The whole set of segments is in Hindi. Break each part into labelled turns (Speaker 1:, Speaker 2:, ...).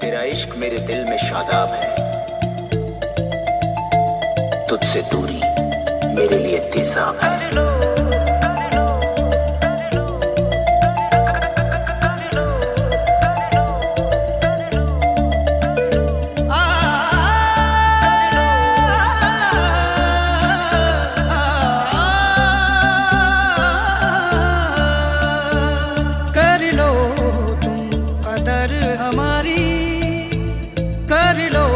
Speaker 1: तेरा इश्क मेरे दिल में शादाब है, तुझसे दूरी मेरे लिए तेजाब है।
Speaker 2: कर लो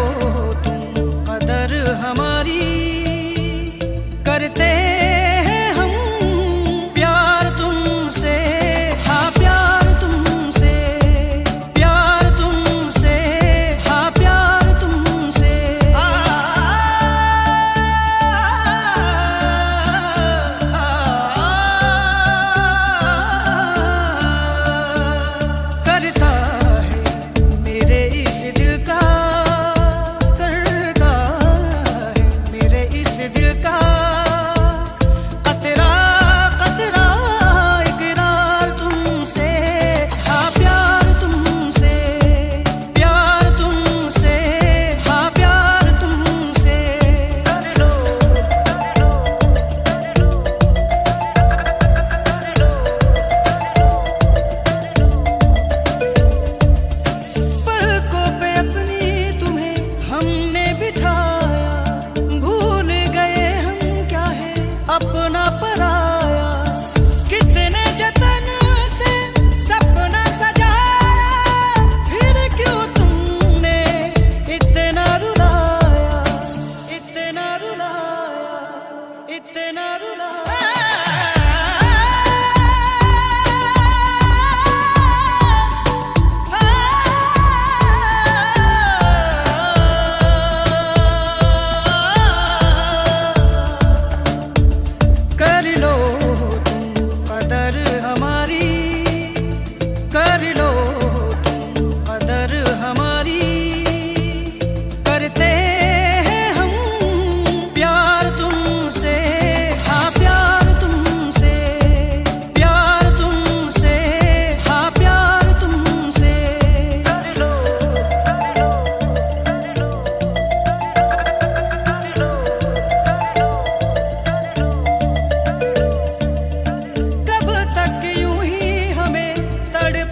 Speaker 2: तुम कदर हमारी, करते हैं हम प्यार तुमसे। हाँ प्यार तुमसे, प्यार तुमसे, हाँ प्यार तुमसे। करता है मेरे इस दिल का, अपना पराया कितने जतन से सपना सजाया, फिर क्यों तुमने इतना रुलाया, इतना रुलाया, इतना रुलाया। कर लो तुम कदर हमारी, कर लो तुम कदर हमारी, करते हैं हम प्यार तुमसे। हाँ प्यार तुमसे, प्यार तुमसे, हाँ प्यार तुमसे। कर लो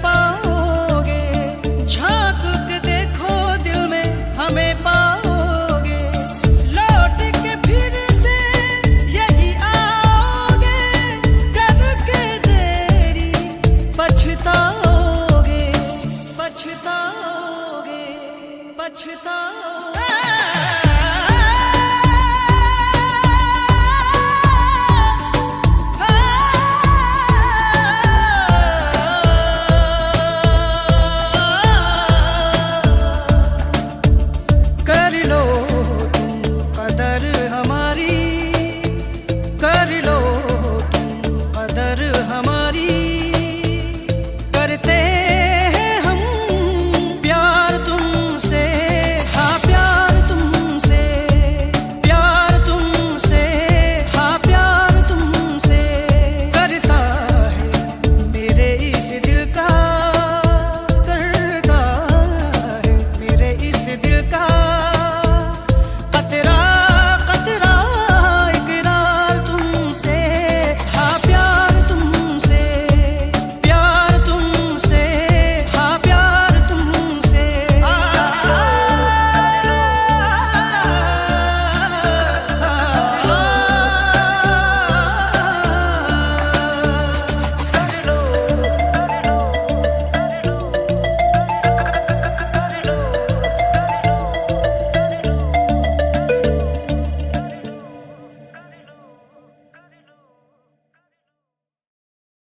Speaker 2: पाओगे, झांक के देखो दिल में हमें पाओगे, लौट के फिर से यही आओगे, करके देरी पछताओगे, पछताओगे, पछताओगे।